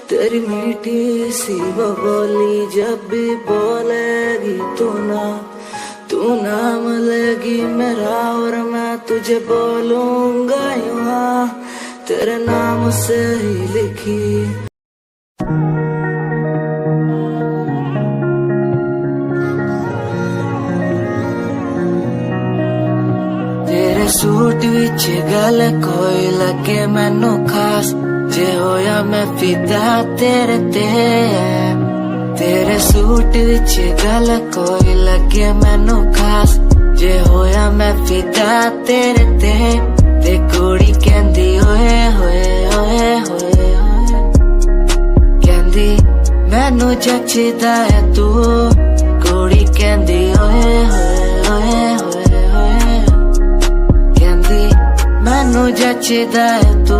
तेरी मीठी सी वो बोली जब भी बोलेगी तू नाम लेगी मेरा और मैं तुझे बोलूंगा यूं, तेरे नाम से ही लिखी। सूट विच गल कोई लगे मैनू खास, जे होया मैं फिदा तेरे ते। तेरे सूट विच गल कोई लगे मैनू खास, जे होया मैं फिदा तेरे ते। ते कुड़ी कहंदी ओए होए ओए होए ओए, कहंदी मैनू जचदा है तू। कुड़ी कहंदी ओए होए ओए होए, मैनू जचदा है तू।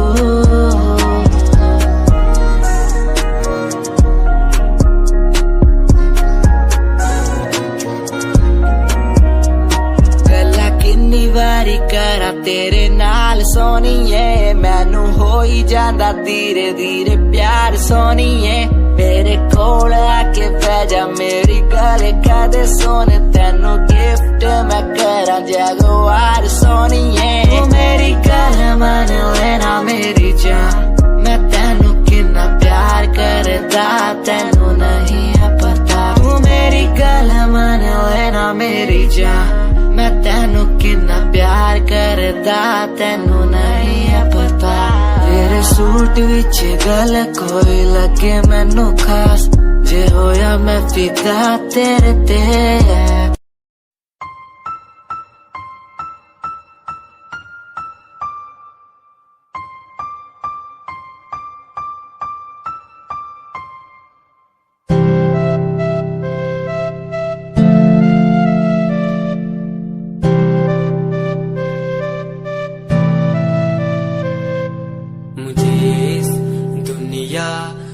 गल्ला किन्नी वारी करा तेरे नाल सोनिए, मैनू हो ही जांदा धीरे धीरे प्यार सोनिए। मेरे कोल आके बह जा मेरी गल कदे सोने, तेनू गिफ्ट मैं करा जगवार सोनिए। मेरी गल मन लेना मेरी जान, मैं तेनू कितना प्यार करदा तेनू नहीं है पता। तू मेरी गल मन लेना मेरी जान, मैं तेनू कितना प्यार करदा तेनू नहीं है पता। तेरे सूट विच गल कोई लगे मैनू खास, जे होया मैं फिदा तेरे ते।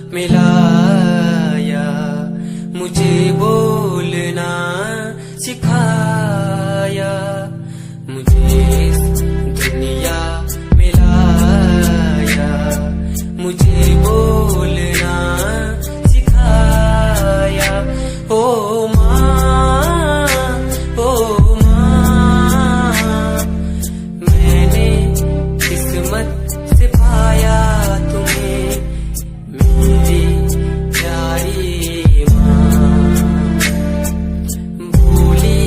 मिलाया मुझे बोलना सिखाया, मुझे दुनिया मिलाया मुझे बोलना सिखाया। ओ माँ मैंने किस्मत से पाया तुम्हें मेरी प्यारी माँ। भूली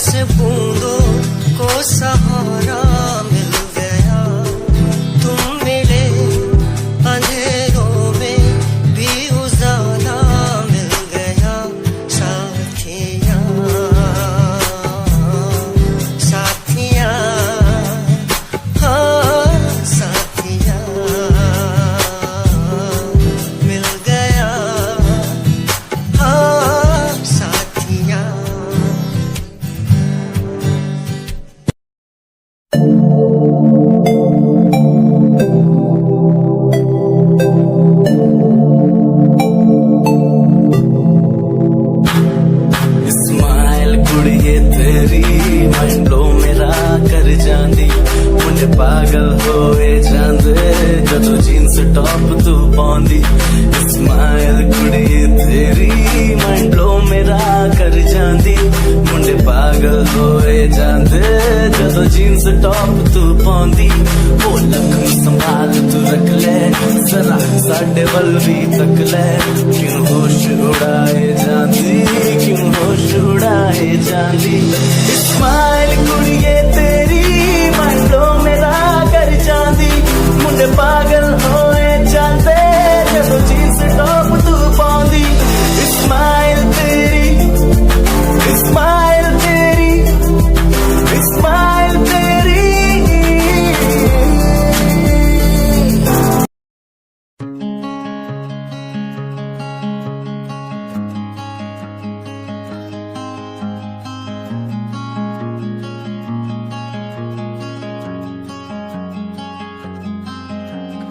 से बूंदों को सहारा मिल गया, तुम मिले अंधेरों में भी उजाला मिल गया। साथिया साथिया हाँ साथिया मिल गया हाँ साथिया। स्माइल कुड़िए तेरी मंडलो मेरा कर जांदी, मुझे पागल होए जांदे जदों जीन्स टॉप तू पाउंदी। स्माइल कुड़िए तेरी मंडलो मेरा कर जांदी, मुझे पागल होए जांदे जदों जीन्स टॉप तू पाउंदी। ओ लखन संभाल तू रख ले जरा साडे वल भी तक ले, क्यों होश उड़ाए जांदी क्यों होश उड़ाए जांदी। स्माइल कुड़िए तेरी मंडलो मेरा कर जांदी, मुंडे पागल होए जांदे जदों जीन्स टॉप तू पाउंदी। स्माइल तेरी स्माइल तेरी स्माइल तेरी।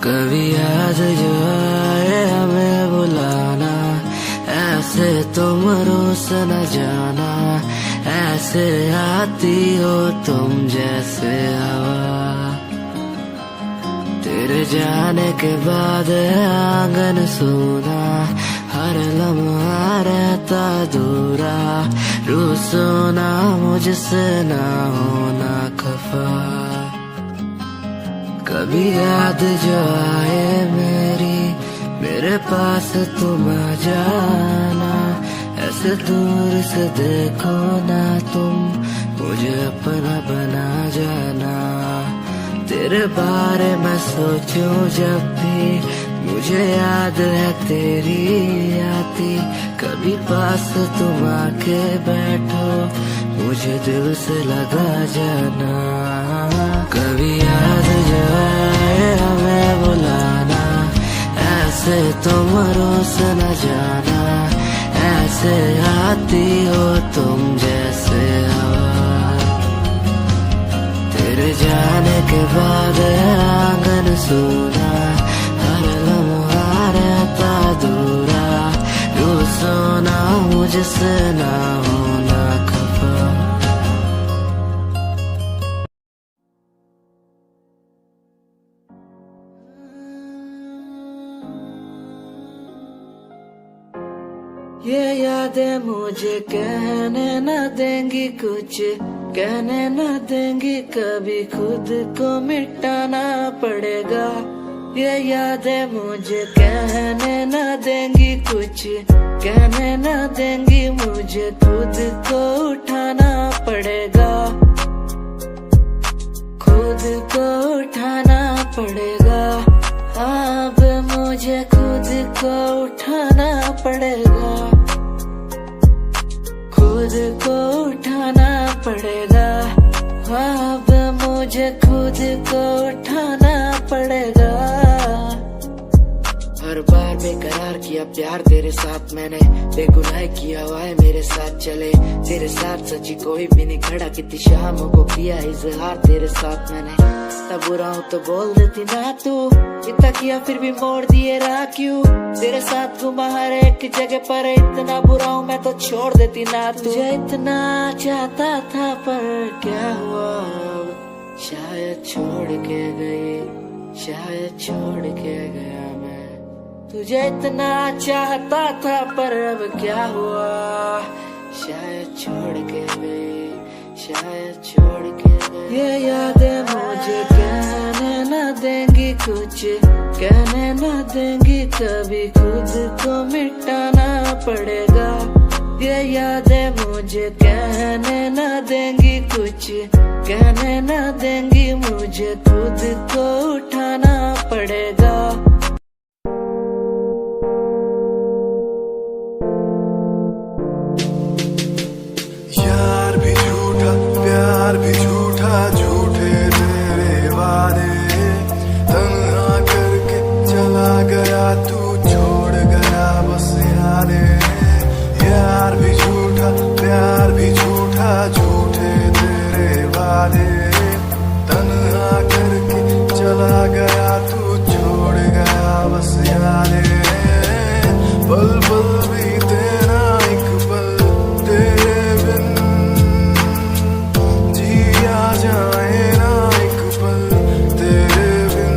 कभी याद जो आए हमें बुलाना, ऐसे तुम रोस न जाना, ऐसे आती हो तुम जैसे हवा। तेरे जाने के बाद आंगन सूना, हर लम्हा रहता दूरा, रूसोना मुझसे ना होना खफा। कभी याद जो आए मेरे पास तुम आ जाना, ऐसे दूर से देखो ना तुम, मुझे अपना बना जाना। तेरे बारे में सोचूं जब भी, मुझे याद है तेरी आती। कभी पास तुम आके बैठो, मुझे दिल से लगा जाना। कभी याद जो आए हमें बुलाना, ऐसे तुम रोस न जाना, ऐसे आती हो तुम जैसे हवा। तेरे जाने के बाद आंगन सूना, हर लम्हा रहता दूरा, रूसोना मुझसे ना होना खफा। ये यादें मुझे कहने न देंगी कुछ, कहने न देंगी कभी, खुद को मिटाना पड़ेगा। ये यादें मुझे कहने न देंगी कुछ, कहने न देंगी मुझे, खुद को उठाना पड़ेगा, खुद को उठाना पड़ेगा। अब मुझे खुद को उठाना पड़ेगा, खुद को उठाना पड़ेगा। अब मुझे खुद को उठाना पड़ेगा। हर बार बेकरार किया प्यार तेरे साथ मैंने, बेगुनाह किया हुआ है मेरे साथ चले। तेरे साथ सच्ची कोई भी नहीं खड़ा, कितनी शामों को किया इजहार तेरे साथ मैंने। तब बुरा हूँ तो बोल देती ना तू, इतना किया फिर भी मोड़ दिए राह क्यों। तेरे साथ घुमा हर एक जगह पर, इतना बुरा हूँ मैं तो छोड़ देती ना तू। तुझे इतना चाहता था पर क्या हुआ, शायद छोड़ के गई, शायद छोड़ के गया मैं। तुझे इतना चाहता था पर अब क्या हुआ, शायद छोड़ के गई, शायद छोड़ के गई। ये यादें मुझे कहने न देंगी कुछ, कहने न देंगी कभी, खुद को मिटाना पड़ेगा। ये यादें मुझे कहने न देंगी कुछ, कहने न देंगी, मुझे खुद को उठाना पड़ेगा। यार भी झूठा, प्यार भी झूठा, झूठे तेरे वादे, तन्हा करके चला गया तू, छोड़ गया बस यादें। यार भी झूठा, प्यार भी झूठा, झूठे तेरे वादे, तन्हा करके चला गया तू, छोड़ गया बस यादें। पल पल बीते ना एक पल तेरे बिन, जिया जाए ना एक पल तेरे बिन।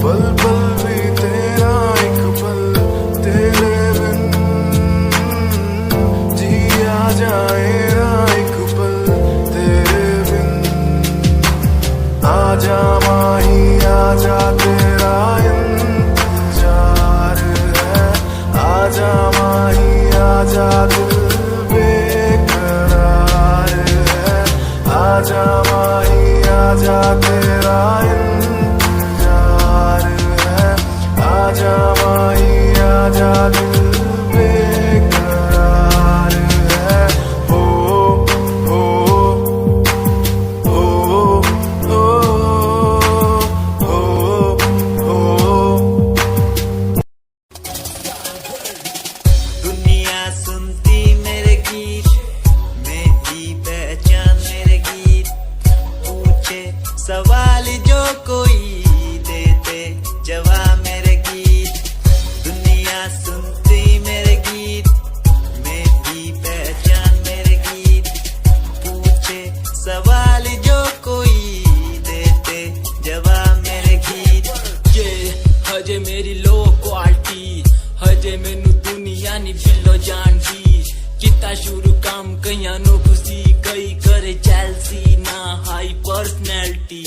पल पल बीते ना एक पल तेरे बिन, जिया जाए ना एक पल तेरे बिन। आजा माही आजा तेरा इंतजार है, आजा माही आजा दिल बेकरार है। आजा माही आजा तेरा इंतजार है, आजा माही आजा दिल बेकरार है। हो हो हो हो हो। दुनिया सुनती मेरे गीत, मेरी पहचान मेरे गीत, पूछे सवाल जो कोई, देते जवाब मेरे गीत। दुनिया सुनती मेरे गीत, मेरी पहचान मेरे गीत, पूछे सवाल जो कोई, देते जवाब मेरे गीत। ये हजे मेरी लो क्वालिटी, हजे मैनू दुनिया नी बिल्लो जानदी। किता शुरू काम कईयां नु खुशी, कई करे चैलसी ना हाई पर्सनैलिटी।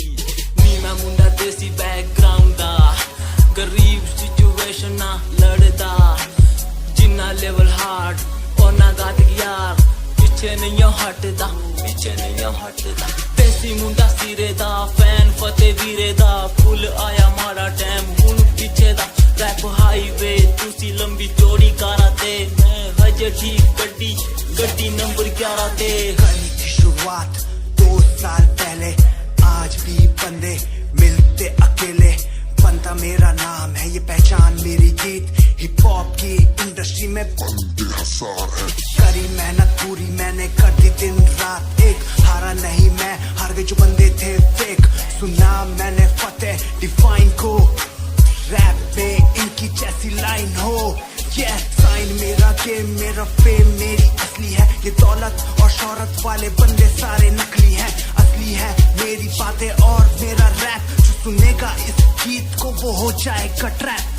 नीमा मुंडा देसी बैकग्राउंड दा, गरीब सिचुएशन ना लड़दा। जिन्ना लेवल हार्ड ओना गात यार, पिछे नहीं हटदा, पिछे नहीं हटदा। देसी मुंडा सिरे दा, फैन फतेह वीरे दा, फुल आया माड़ा टाइम हुन पिछे दा। रैप हाईवे तुसी लंबी चौड़ी कारा ते, मैं हजे ठीक गड्डी गड्डी नंबर 11 ते। कहानी की शुरुआत 2 साल पहले, आज भी बंदे मिलते अकेले। बनता मेरा नाम है, ये पहचान मेरी गीत। हिप हॉप की इंडस्ट्री में बंदे हसार है। करी मेहनत पूरी मैंने, कर दी दिन रात एक। हारा नहीं मैं, हार गए जो बंदे थे फेक। सुना मैंने फतेह डिफाइन को, रैप पे इनकी जैसी लाइन हो। ये साइन मेरा गेम, मेरा फेम मेरी असली है। ये दौलत और शोहरत वाले बंदे सारे नकली हैं, असली है मेरी बातें और मेरा रैप। जो सुनेगा इस गीत को वो हो जाएगा ट्रैप।